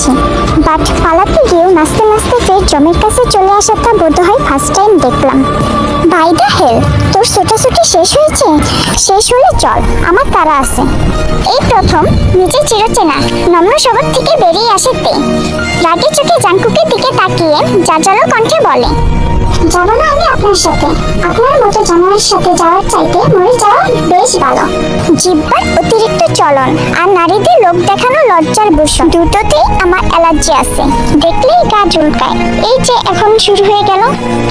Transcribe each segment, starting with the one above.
পালাচ্ছি, but পালাতে গিয়েও নাচতে নাচতে ফের জমের কাছে চলে আসাটা বোধহয় ফার্স্ট টাইম দেখলাম। বাই দ্য হেল, তোর ছোটাছুটি শেষ হয়েছে? শেষ হলে চল, আমার তারা আছে। এই প্রথম নিজের চিরচেনা নম্র স্বভাব থেকে বেরিয়ে আসে তে। রাগে চোখে জাংকুকের দিকে তাকিয়ে জাজালো কণ্ঠে বলে, যাবো না আমি আপনার সাথে। আপনার মতো জানোয়ারের সাথে যাওয়ার চাইতে মরে যাওয়া বেশ ভালো। জিহ্বার অতিরিক্ত চলন আর নারীদের লোক দেখানো লজ্জার ভূষণ দুটোতেই আমার অ্যালার্জি আছে, দেখলেই গা চুলকায়। এই যে এখন শুরু হয়ে গেল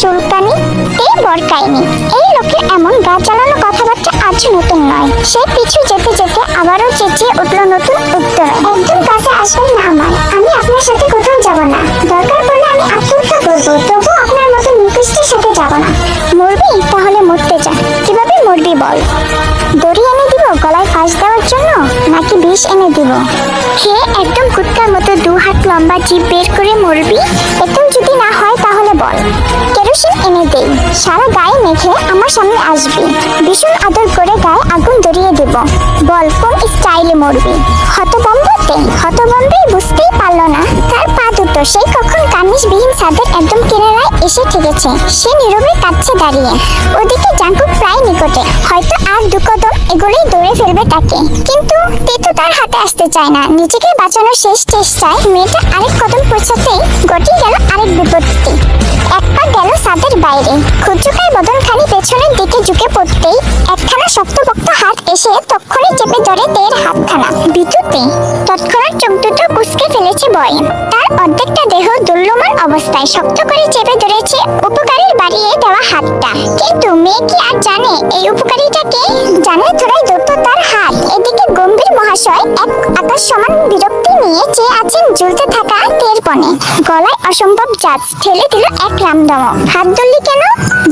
চুলকানি, তে বরকায়নি। এই লোকের এমন গা চালানো কথাবার্তা আজ নতুন নয়। সে পিছু যেতে যেতে আবারও চেঁচিয়ে উঠল নতুন উত্তর, একদম কাছে আসবেন না আমার, আমি আপনার সাথে কোথাও যাব না। দরকার পড়লে আমি আত্মহত্যা করবো, তবু আপনার মতো নিকৃষ্টের সাথে যাব না। মরবি? তাহলে মরতে যা। কিভাবে মরবি বল? দড়ি এনে দিব গলায় ফাঁস দেওয়ার জন্য, নাকি বিষ এনে দিব? খেয়ে একদম কুটকার মতো 2 হাত লম্বা জিভ বের করে মরবি? এতেও যদি না হয় তাহলে বল, কেরোসিন এনে দেই, সারা গায়ে মেখে আমার সামনে আসবি, ভীষণ আদর করে গায়ে আগুন ধরিয়ে দেব। বল কোন স্টাইলে মরবি? হতবম্বেই বুঝতেই পারল না তার পা দুটো সেই কখন কার্নিশবিহীন ছাদের একদম কিনারায় এসে ঠেকেছে। সে নীরবে কাঁদছে দাঁড়িয়ে। ওদিকে জাংকুক প্রায় নিকটে, হয়তো আর 2 কদম এগোলেই দৌড়ে ফেলবে তাকে, কিন্তু তে তো তার হাতে আসতে চায় না। নিজেকে বাঁচানোর শেষ চেষ্টায় মেয়েটা আরেক কদম পৌঁছাতেই ঘটে গেল আরেক বিপত্তি। এক পা গেল ছাদের বাইরে, ক্ষুদ্রকায় বদনখানি পেছনের দিকে ঝুঁকে পড়তেই একখানা শক্তপোক্ত হাত এসে তক্ষণে চেপে ধরে তের হাতখানা। বিদ্যুতে তৎক্ষণাৎ চোখ দুটো কুঁচকে ফেলেছে ভয়ে। তার অর্ধেকটা দেহ দুর্লমান অবস্থায় শক্ত করে চেপে ধরেছে উপকারীর বাড়িয়ে দেওয়া হাতটা। কিন্তু মেয়ে কি আর জানে এই উপকারীটা কে? জানলে থোড়াই ধরতো তার হাত। এদিকে গম্ভীর মহাশয় এক আকাশ সমান বিরক্তি নিয়ে চেয়ে আছেন ঝুলতে থাকা তের পণে। গলায় অসম্ভব জাজ ঠেলে দিল এক রামদমক। হাত ধরলি কেন?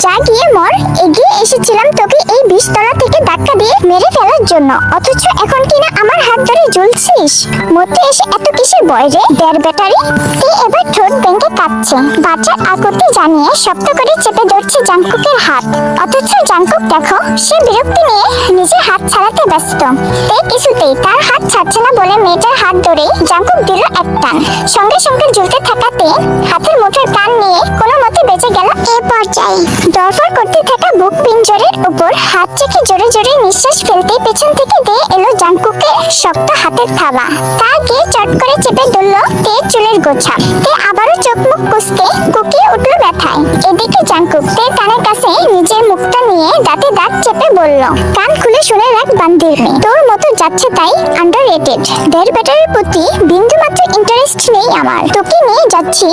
যা গিয়ে মর। এগিয়ে এসেছিলাম তোকে এই বিষতলা থেকে ধাক্কা দিয়ে মেরে ফেলার জন্য, অথচ এখন কিনা আমার হাত ধরে ঝুলছিস। মরতে এসে এত কিসের ভয় রে ডের ব্যাটারি? তে এবার ঠোঁট ভেঙে কাঁদছে, বাঁচার আকুতি জানিয়ে শক্ত করে চেপে ধরছে জাংকুকের হাত। অথচ জাংকুক দেখো, সে বিরক্তি নিয়ে নিজের হাত ছাড়াতে ব্যস্ত। তে কিছুতেই তার হাত ছাড়ছে না বলে মেয়েটার হাত ধরে জাংকুক দিল এক টান। সঙ্গে সঙ্গে ঝুলতে থাকাতে হাতের মুঠোর টান নিয়ে কোনো মতে বেঁচে গেল এ পর্যায়ে। দরফর করতে থাকা বুক পিঞ্জরের উপর হাত রেখে জোরে জোরে নিঃশ্বাস ফেলতেই পেছন থেকে দিয়ে এলো জাংকুকের শক্ত হাতের থাবা। তা গিয়ে চট করে চেপে ধরল তের চুলের গোছা। তে আবারও চোখ মুখ কুঁচকে কুকিয়ে উঠল ব্যথায়। এদিকে জাংকুক তের কানের কাছে নিজের মুখটা নিয়ে দাঁতে দাঁত চেপে বলল, কান খুলে শুনে রাখ বান্দির মেয়ে, তোর মতো যাচ্ছে তাই আন্ডাররেটেড। ডের ব্যাটারির প্রতি বিন্দু মাত্র ইন্টারেস্ট নেই আমার। তোকে নিয়ে যাচ্ছি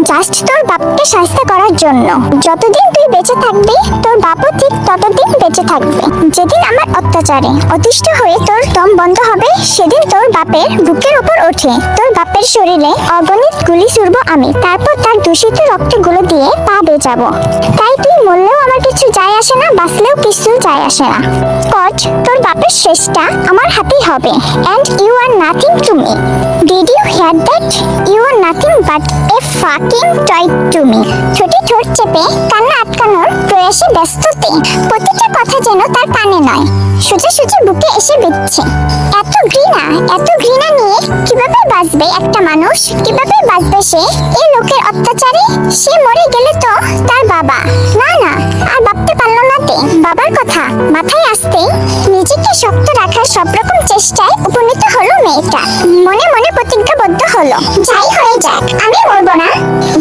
জাস্ট তোর বাপকে শাস্তি করার জন্য। যতদিন তুই বেঁচে থাকবি তোর বাপও ঠিক ততদিন বেঁচে থাকবে। যেদিন আমার অত্যাচারে অতিষ্ঠ হয়ে তোর দম বন্ধ হবে, সেদিন তোর বাপের বুকের উপর ওঠে তোর বাপের শরীরে অগণিত গুলি ছুড়ব আমি, তারপর তার দূষিত রক্তগুলো দিয়ে পা বেজাবো। তাই তুই মরলেও আমার কিছু যায় আসে না, বাঁচলেও কিছু যায় আসে না। কট তোর বাপের শেষটা আমার হাতেই হবে। And you are nothing to me. Did you hear that? You are nothing but a fucking toy to me. ঠোঁটে ঠোঁট চেপে কান্না আটকানোর প্রয়াসে ব্যস্ততে প্রতিটা কথা যেন তার কানে নয়, সোজা সোজা বুকে এসে বিচ্ছে। এত ঘৃণা নিয়ে কিভাবে বাঁচবে একটা মানুষ? কিভাবে বাঁচবে সে এই লোকের অত্যাচারে? সে মরে গেলে তো তার বাবা না আর ভাবতে পারলো না তে। বাবার কথা মাথায় আসতেই নিজেকে শক্ত রাখার সব রকম চেষ্টায় উপনীত হলো মেয়েটা। মনে মনে প্রতিজ্ঞাবদ্ধ হলো, যাই হয়ে যাক আমি মরবো না।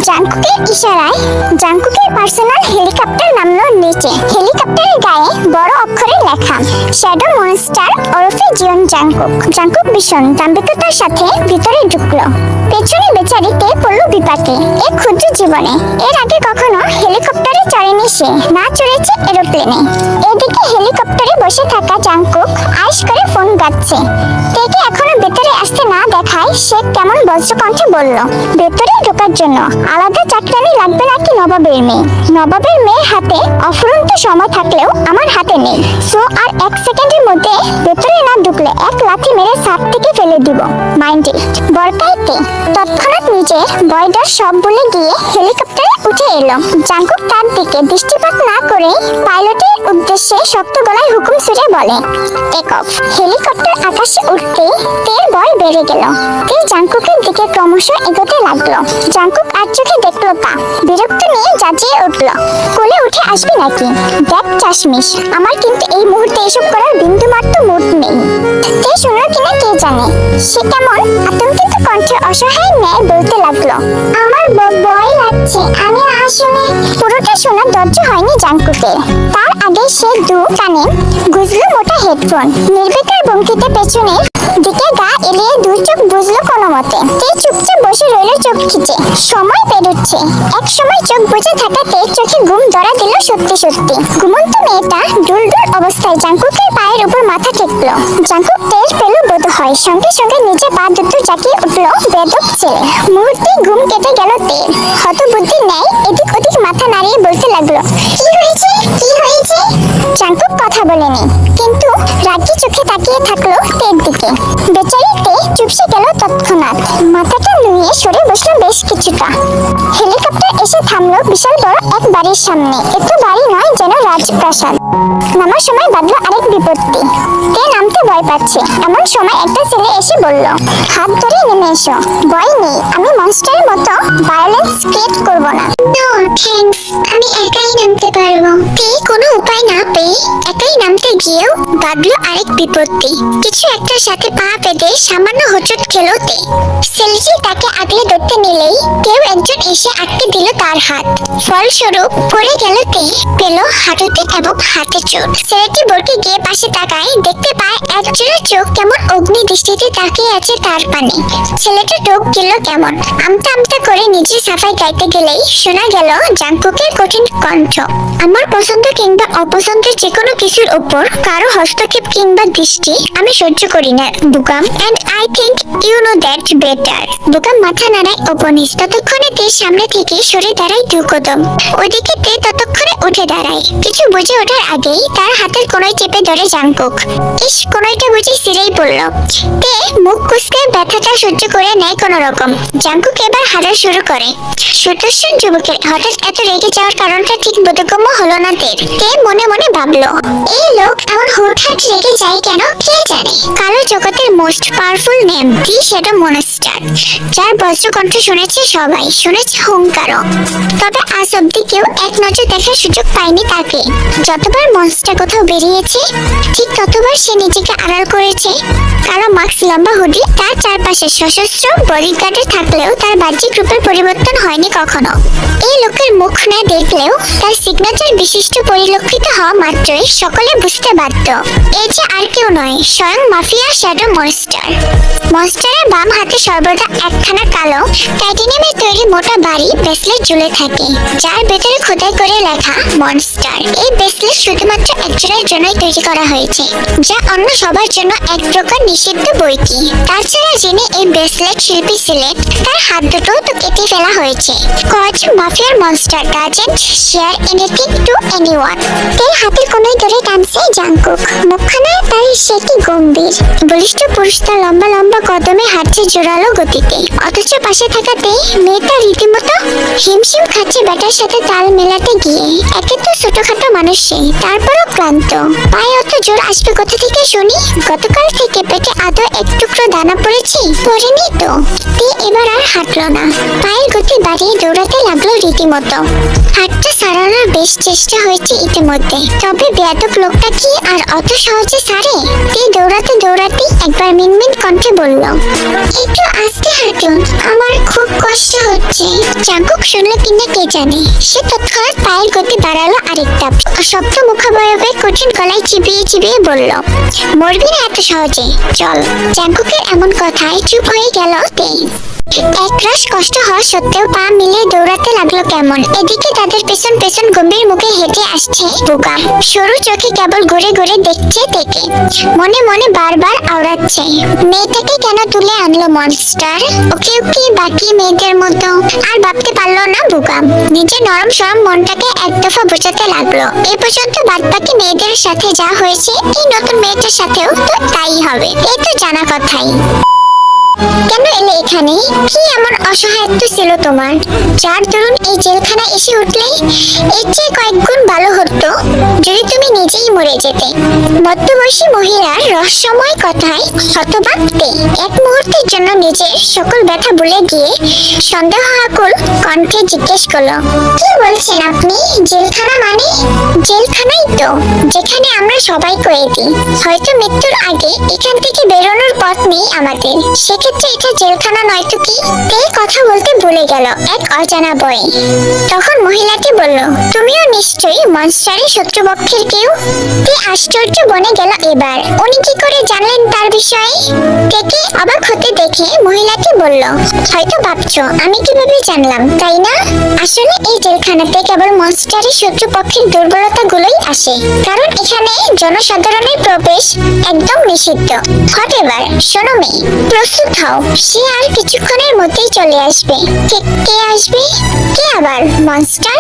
জাংকুকের ইশারায় জাংকুকের পার্সোনাল হেলিকপ্টার নামলো নিচে। হেলিকপ্টারের গায়ে বড় অক্ষরে লেখা, শ্যাডো মনস্টার ওরফে জিয়ন জাংকুক। জাংকুক ভীষণ দাম্ভিকতার সাথে ভিতরে ঢুকলো। পেছনে বেচারিতে পড়লো বিপাকে। এ ক্ষুদ্র জীবনে এর আগে কখনো হেলিকপ্টারে চড়েনি সে, না চড়েছে এরোপ্লেনে। এদিকে হেলিকপ্টারে বসে থাকা জাংকুক আইস করে ফোন গাচ্ছে। তেকে এখনো ভেতরে আসতে না দেখায় সে কেমন বজ্রকণ্ঠে বলল, ভেতরে ঢোকার জন্য আলাদা চাকরানি লাগবে নাকি নবাবের মেয়ে? নবাবের মেয়ের হাতে অফুরন্ত সময় থাকলেও আমার হাতে নেই। সো আর 1 সেকেন্ডের মধ্যে ভেতরে না ঢুকলে এক লাথি মেরে ছাদ থেকে মেরে ফেলে দিব, মাইন্ড ইট। বরকাইতে তৎক্ষণাৎ নিজের বয়ডার সব বলে গিয়ে হেলিকপ্টারে উঠে এলো। জাঙ্কুক তার দিকে দৃষ্টিপাত না করে পাইলটের উদ্দেশ্যে শক্ত গলায় হুকুম ছুড়ে বলে, টেক অফ। হেলিকপ্টার আকাশে উঠতে তের ভয় বেড়ে গেল। তে জাঙ্কুকের দিকে ক্রমশ এগোতে লাগলো। জাঙ্কুক আর চোখে দেখলো তা, বিরক্ত নিয়ে জাজিয়ে উঠলো, কোলে উঠে আসবি নাকি? দেখ চাশমিশ, আমার কিন্তু এই মুহূর্তে এসব করার বিন্দু মাত্র মুড নেই। তে শুনলো কিনা কে জানে, সে কেমন আতঙ্কিত কণ্ঠে অসহায় ন্যায় বলতে লাগলো, আমার ভয় লাগছে, আমি আসলে। পুরোটা শোনার ধৈর্য হয়নি জাঙ্কুকের। তার আগে সে দু কানে গুজলো মোটা হেডফোন। নির্বিকার ভঙ্গিতে পেছনের দিকে গা এলিয়ে দুই চোখ বুঝলো কোনো মতে। তে চুপচাপ বসে রইল চোখ খিচে। সময় পেরোচ্ছে। এক সময় চোখ বুঝে থাকাতে চোখে ঘুম ধরা দিল সত্যি সত্যি। ঘুমন্ত মেয়েটা ডুলডুল অবস্থায় জাঙ্কুকের পায়ের উপর মাথা ঠেকলো। জাঙ্কুক টের পেল বোধ হয়, সঙ্গে সঙ্গে নিচে পা দুটো চাকিয়ে উঠলো বেদক ছেলে। মুহূর্তে ঘুম কেটে গেল তের। হতবুদ্ধির ন্যায় এদিক ওদিক মাথা নাড়িয়ে বলতে লাগলো, কি হয়েছে, কি হয়েছে? জাঙ্কুক কথা বলেনি, কিন্তু রাগি চোখে তাকিয়ে থাকলো তের দিকে। বেচারি তে চুপসে গেল তৎক্ষণাৎ। মাথাটা নুয়ে সরে বসলো বেশ কিছুটা। হেলিকপ্টার এসে থামলো বিশাল বড় এক বাড়ির সামনে। একটু বাড়ি নয়, যেন রাজপ্রাসাদ। নামার সময় বাঁধলো আরেক বিপত্তি। তে নামতে ভয় পাচ্ছে। এমন সময় একটা ছেলে এসে বলল, হাত ধরে নেমে এসো, ভয় নেই, আমি মনস্টারের মতো ভায়োলেন্স ক্রিয়েট করব না। নো থ্যাঙ্কস, আমি একাই নামতে পারবো। তে কোনো উপায় না পেয়ে একাই নামতে গিয়েও বাঁধলো আরেক বিপত্তি। কিছু একটার সাথে পা বেঁধে সামান্য হোঁচট খেলো তে। ছেলেটি তাকে আগলে ধরতে নিলেই কেউ একজন এসে আটকে দিল তার হাত। ফলস্বরূপ পড়ে গেল তে, পেল হাঁটুতে এবং হাতে চোট। ছেলেটি বরকে গিয়ে পাশে তাকায়, দেখতে পায় একজোড়া চোখ কেমন অগ্নি দৃষ্টিতে তাকিয়ে আছে তার পানে। ছেলেটা ঢোক গেল কেমন। আমতা আমতা করে নিজের সাফাই গাইতে গেলেই শোনা গেল জাঙ্কুকের কঠিন কণ্ঠ, আমার পছন্দ কিংবা অপছন্দের যে কোনো কিছুর উপর কারো হস্তক্ষেপ কিংবা দৃষ্টি আমি সহ্য করি না বুকাম, and I think you know that better. বুকাম মাথা নাড়ায় উপনিস। ততক্ষণে তে সামনে থেকে সরে দাঁড়ায় দু কদম। ওইদিকে তে ততক্ষণে উঠে দাঁড়ায়। কিছু বুঝে ওঠার আগেই তার হাতের কোনোই চেপে ধরে জাঙ্কুক। ইস, কোনোইটা বুঝে সিরেই পড়ল। তে মুখ কুঁচকে ব্যথাটা সহ্য করে নেয় কোনো রকম। জাঙ্কুক এবার হাঁটা শুরু করে। সুদর্শন যুবকের হঠাৎ এত রেগে যাওয়ার কারণটা ঠিক বোধগম্য হলো না তের। তে মনে মনে ভাবলো, এই লোক এমন হুটহাট রেগে যায় কেন কে জানে। কালো জগতের মোস্ট পাওয়ারফুল নেম দি শ্যাডো মনস্টার, যার বজ্রকণ্ঠ শুনেছে সবাই, শুনেছে হুঙ্কারও। তবে আজ অব্দি কেউ এক নজর দেখার সুযোগ পায়নি তাকে। যতবার মনস্টার কোথাও বেরিয়েছে ঠিক ততবার সে নিজেকে আড়াল করেছে। কালো মাস্ক, লম্বা হুডি, তার চারপাশে সশস্ত্র বডিগার্ডে থাকলেও তার বাহ্যিক রূপের পরিবর্তন হয়নি কখনো। এই লোকের মুখ না দেখলেও তার সিগনেচার বিশিষ্ট পরিলক্ষিত হওয়া মাত্রই সকলে বুঝতে বাধ্য, এই যে আর কেউ নয়, স্বয়ং মাফিয়া শ্যাডো মনস্টার। মনস্টারের বাম হাতে সর্বদা একখানা কালো টাইটেনিয়ামের তৈরি মোটা ভারী ব্রেসলেট ঝুলে থাকে, যার ভেতরে খোদাই করে লেখা মনস্টার। এই ব্রেসলেট শুধুমাত্র একজনের জন্যই তৈরি করা হয়েছে, যা অন্য সবার জন্য এক প্রকার নিষিদ্ধ বইকি। তাছাড়া যিনি এই ব্রেসলেট শিল্পী ছিলেন তার হাত দুটো তো কেটে ফেলা হয়েছে। কজ মাফিয়ার monster doesn't share anything to anyone. তের হাতের কোনোই ধরে টানছে জাঙ্কুক। মুখখানা তার সেটি গম্ভীর। বলিষ্ঠ পুরুষটা লম্বা লম্বা কদমে হাঁটছে জোরালো গতিতে, অথচ পাশে থাকাতে মেয়েটা রীতিমতো হিমশিম খাচ্ছে ব্যাটার সাথে তাল মেলাতে গিয়ে। একে তো ছোটখাটো মানুষ সে, তারপরও ক্লান্ত। পায়ে অত জোর আসবে কোথা থেকে শুনি? গতকাল থেকে পেটে আদৌ এক টুকরো দানা পড়েছি? পড়েনি তো। তে এবার আর হাঁটলো না, পায়ের গতি বাড়িয়ে দৌড়াতে লাগলো রীতিমতো। হাতটা সারানোর বেশ চেষ্টা হয়েছে ইতিমধ্যে, তবে বেয়াদব লোকটা কি আর অত সহজে সারে? তে দৌড়াতে দৌড়াতে একবার মিনমিন কণ্ঠে বলল, একটু আস্তে হাঁটুন, আমার খুব কষ্ট হচ্ছে। জাঙ্কুক শুনলো কিনা কে জানে, সে তৎক্ষণাৎ পায়ের গতি বাড়ালো আরেকটা। শব্দ মুখাবয়বে কঠিন গলায় চিবিয়ে চিবিয়ে বলল, মরবি না এত সহজে, চল। জাঙ্কুকের এমন কথায় চুপ হয়ে গেল তে। একরাশ কষ্ট হওয়া সত্ত্বেও পা মিলিয়ে দৌড়াতে লাগলো কেমন। এদিকে তাদের পেছন পেছন গম্ভীর মুখে হেঁটে আসছে বোকা। সরু চোখে কেবল ঘুরে ঘুরে দেখছে তেকে, মনে মনে বারবার আওড়াচ্ছে, মেয়েটাকে কেন তুলে আনলো মনস্টার। ওকে ওকে বাকি মেয়েদের মতো আর ভাবতে পারলো না বোকা। নিজের নরম সরম মনটাকে এক দফা বোঝাতে লাগলো, এ পর্যন্ত বাদ বাকি মেয়েদের সাথে যা হয়েছে এই নতুন মেয়েটার সাথেও তো তাই হবে, এই তো জানা কথাই। কেন এলে এখানে? কি এমন অসহায়ত্ব ছিল তোমার, যার দরুন এই জেলখানায় এসে উঠলে? এর চেয়ে কয়েক গুণ ভালো হতো যদি তুমি নিজেই মরে যেতে। মধ্যবয়সী মহিলার রহস্যময় কথায় হতবাক তে এক মুহূর্তের জন্য নিজের সকল ব্যথা ভুলে গিয়ে সন্দেহাকুল কণ্ঠে জিজ্ঞেস করলো, কি বলছেন আপনি? জেলখানা মানে? জেলখানাই তো, যেখানে আমরা সবাই কয়েদি। হয়তো মৃত্যুর আগে এখান থেকে বেরোনোর পথ নেই আমাদের, সেক্ষেত্রে এটা জেলখানা নয় তো কি? এই কথা বলতে ভুলে গেল এক অজানা বয়। তখন মহিলাটি বলল, তুমিও নিশ্চয়ই মনস্টারের শত্রুপক্ষের কেউ? তে আশ্চর্য বনে গেল এবার, উনি কি করে জানলেন তার বিষয়ে? তেকে অবাক হতে দেখে মহিলাটি বলল, হয়তো ভাবছো আমি কিভাবে জানলাম, তাই না? আসলে এই জেলখানাতে কেবল মনস্টারের শত্রুপক্ষের দুর্বলতাগুলোই আসে, কারণ এখানে জনসাধারণের প্রবেশ একদম নিষিদ্ধ। হটেবার শোনো মেয়ে, প্রস্তুত হও, সে আর কিছুক্ষণের মধ্যেই চলে আসবে। কে আসবে? কে আবার? মনস্টার?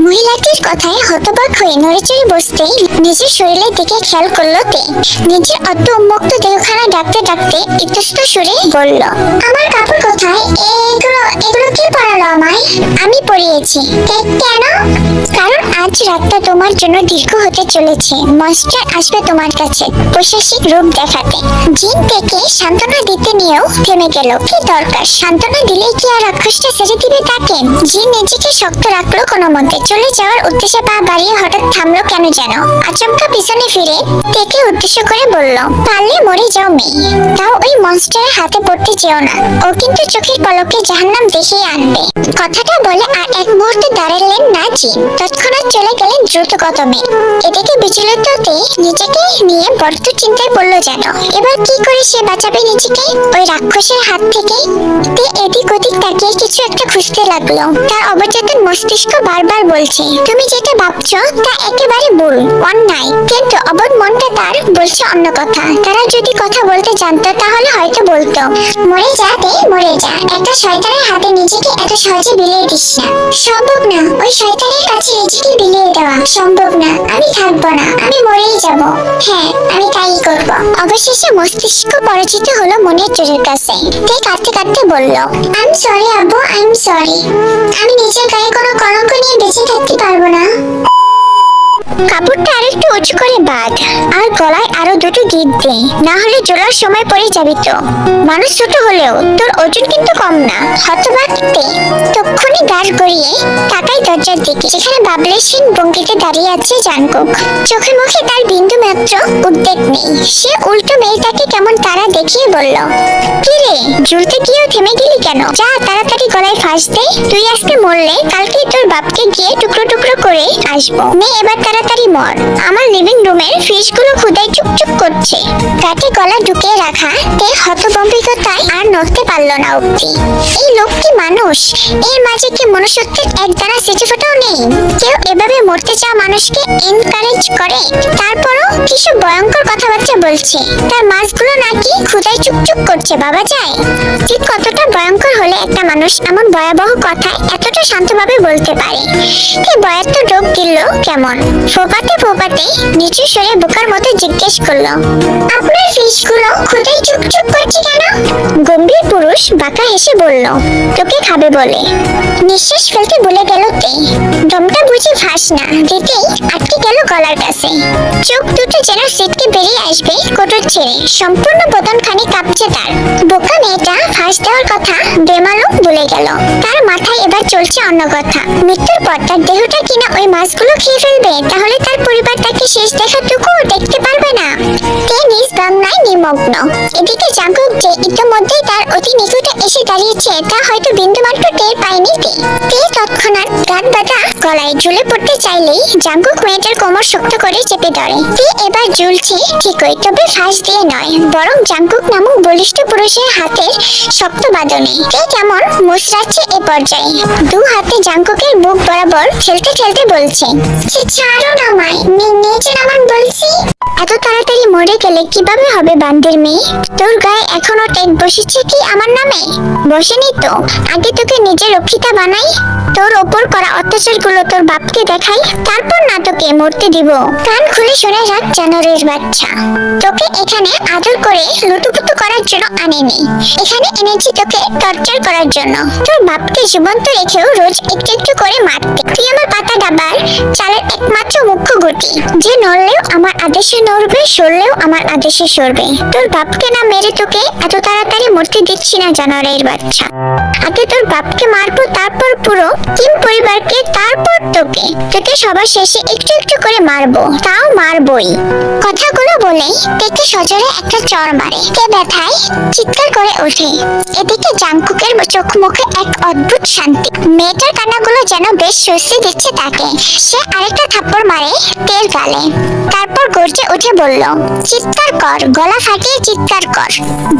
মহিলাটির কথায় হতবাক হয়ে নড়েচড়ে বসতেই নিজের শরীরের দিকে খেয়াল করলো তে। নিজের অদ্য উন্মুক্ত দেহখানা ডাকতে ডাকতে ইতস্ত সুরে বলল, আমার কাপড় কোথায়? এগুলো কে পরালো আমায়? আমি পরিয়েছি। কেন? কারণ আজ রাতটা তোমার জন্য দীর্ঘ হতে চলেছে। মনস্টার আসবে তোমার কাছে পৈশাচিক রূপ দেখাতে। জিন থেকে সান্ত্বনা দিতে নিয়েও থেমে গেল। কি দরকার? সান্ত্বনা দিলেই কি আর রাক্ষসটা ছেড়ে দিবে তাকে? জিন নিজেকে শক্ত রাখলো কোনো মতে। চলে যাওয়ার উদ্দেশ্যে পা বাড়িয়ে হঠাৎ থামলো কেন যেন। আচমকা পিছনে ফিরে তেকে উদ্দেশ্য করে বলল, পারলে মরে যাও মেয়ে, তাও ওই মনস্টারের হাতে পড়তে যেও না। ও কিন্তু চোখের পলকে জাহান্নাম দেখিয়ে আনবে। কথাটা বলে আর এক মুহূর্তে দাঁড়ালেন না জিন, তৎক্ষণাৎ চলে গেলেন দ্রুত কদমে। এদিকে বিচলিত তে নিজেকে নিয়ে বড্ড চিন্তায় পড়লো যেন। এবার কি করে সে বাঁচাবে নিজেকে ওই রাক্ষসের হাত থেকে? তে এদিক ওদিক তাকিয়ে কিছু একটা খুঁজতে লাগলো। তার অবচেতন মস্তিষ্ক বারবার বলছে, তুমি যেটা ভাবছো তা একেবারে ভুল, অন্যায়। কিন্তু অবোধ মনটা তার বলছে অন্য কথা। তারা যদি কথা বলতে জানতো তাহলে হয়তো বলতো, মরে যা তে, মরে যা। একটা শয়তানের হাতে নিজেকে এত সহজে বিলিয়ে দিস না। সম্ভব না, ওই শয়তানের কাছে নিজেকে বিলিয়ে দেওয়া সম্ভব না। আমি থাকবো না, আমি মরেই যাব। হ্যাঁ, আমি তাই করব। অবশেষে মস্তিষ্ক পরাজিত হলো মনের জোরের কাছে। তে কাঁদতে কাঁদতে বলল, আই এম সরি আব্বু, আই এম সরি। আমি নিজের গায়ে কোনো কলঙ্ক নিয়ে বেঁচে থাকতে পারবো না। কাপড়টা আরেকটু উঁচু করে বাঁধ আর গলায় আরো দুটো গিট দে, না হলে জোলার সময় পড়ে যাবি তো। মানুষ ছোট হলেও তোর ওজন কিন্তু কম না। হতবাক তে তক্ষুনি গাড় গড়িয়ে তাকাই দরজার দিকে, যেখানে বাবলেশহীন ভঙ্গিতে দাঁড়িয়ে আছে জাংকুক। চোখে মুখে তার বিন্দু মাত্র উদ্বেগ নেই। সে উল্টো মেয়েটাকে কেমন তারা দেখিয়ে বলল, কি রে, ঝুলতে গিয়েও থেমে গেলি কেন? যা তাড়াতাড়ি গলায় ফাঁস দে। তুই আজকে মরলে কালকেই তোর বাপকে গিয়ে টুকরো টুকরো করে আসবো। নে এবার তাড়াতাড়ি মর। আমার লিভিং রুমের ফ্রিজগুলো ক্ষুধায় চুপচুপ করছে। গাটে গলা ঢুকিয়ে রাখা তে হতভম্বিকতায় আর নড়তে পারল না অব্দি। এই লোক কি মানুষ? এর মাঝে কি মনুষ্যত্বের এক দানা সেচে ফোটাও নেই? কেউ এভাবে মরতে চাওয়া মানুষকে এনকারেজ করে? তারপরও কিসব ভয়ঙ্কর কথাবার্তা বলছে। তার মাছগুলো নাকি ক্ষুধায় চুপচুপ করছে। বাবা যায়, ঠিক কতটা ভয়ঙ্কর হলে একটা মানুষ এমন ভয়াবহ কথা এতটা শান্তভাবে বলতে পারে? এই বয়াত রোগ দিল কেমন? ফোপাতে ফোপাতে নিচু স্বরে বোকার মতো জিজ্ঞেস করলো, আপনার ফিশগুলো ক্ষুধায় চুপচুপ করছে কেন? গম্ভীর পুরুষ বাঁকা হেসে বলল, তোকে খাবে বলে। নিঃশ্বাস ফেলতে ভুলে গেল তে। দমটা বুঝে ফাঁস না দিতেই আটকে গেল গলার কাছে। চোখ দুটো যেন সিটকে বেরিয়ে আসবে কোটর ছেড়ে। সম্পূর্ণ বদনখানি কাঁপছে তার। বোকা মেয়েটা ফাঁস দেওয়ার কথা বেমালুম ভুলে গেল। তার মাথায় এবার চলছে অন্য কথা। মৃত্যুর পর তার দেহটা কিনা ওই মাছগুলো খেয়ে ফেলবে, তাহলে তার পরিবার তাকে শেষ দেখাটুকু দেখতে পারবে না। তে নিজ নিজ ভাবনায় নিমগ্ন। এদিকে জাঙ্কুক যে ইতিমধ্যেই তার অতি নিকটে এসে দাঁড়িয়েছে তা হয়তো বিন্দুমাত্র টের পায়নি তে। তৎক্ষণাৎ গান বাঁধা গলায় ঝুলে পড়তে চাইলেই জাঙ্কুক মেয়েটার কোমর শক্ত করে চেপে ধরে। তে এবার ঝুলছে ঠিকই, তবে ফাঁস দিয়ে নয়, বরং জাঙ্কুক নামক বলিষ্ঠ পুরুষের হাতের শক্ত বাঁধনে। তে কেমন মুচড়াচ্ছে এ পর্যায়ে, দু হাতে জাঙ্কুকের বুক বরাবর ঠেলতে ঠেলতে বলছে, ছাড়ো না আমায়, নিচে নামান বলছি। এত তাড়াতাড়ি মরে গেলে কিভাবে হবে বান্দির মেয়ে? তোর গায়ে এখনো টেক বসেছে কি আমার নামে? বসেনি তো, আগে তোকে নিজে রক্ষিতা বানাই, তোর ওপর করা অত্যাচারগুলো তোর বাপকে দেখাই, তারপর না তোকে মরতে দিব। কান খুলে শুনে রাখ জানোয়ারের বাচ্চা, তোকে এখানে আদর করে লুতুপুতু করার জন্য আনেনি, এখানে এনেছি তোকে টর্চার করার জন্য। তোর বাপকে জীবন্ত রেখেও রোজ একটু একটু করে মারতে। তুই আমার পাতা ডাবার চালের একমাত্র মুখ্য গুটি, যে নড়লেও আমার আদেশে নড়বে, সরলেও আমার আদেশে সরবে। তোর বাপকে না মেরে তোকে এত তাড়াতাড়ি মরতে দিচ্ছি না জানোয়ারের বাচ্চা। আগে তোর বাপকে মারবো, তারপর পুরো কিম পরিবারকে, তারপর তোকে সবার শেষে একটু একটু করে মারবো, তাও মারবই। কথাগুলো বলেই তেকে সজোরে একটা চড় মারে। তে ব্যথায় চিৎকার করে ওঠে। এদিকে জাঙ্কুকের চোখ মুখে এক অদ্ভুত শান্তি, মেয়েটার কান্নাগুলো যেন বেশ স্বস্তি দিচ্ছে তাকে। সে আরেকটা থাপ্পড় মারে তের গালে, তারপর গর্জে উঠে বলল, চিৎকার কর, গলা ফাটিয়ে চিৎকার কর,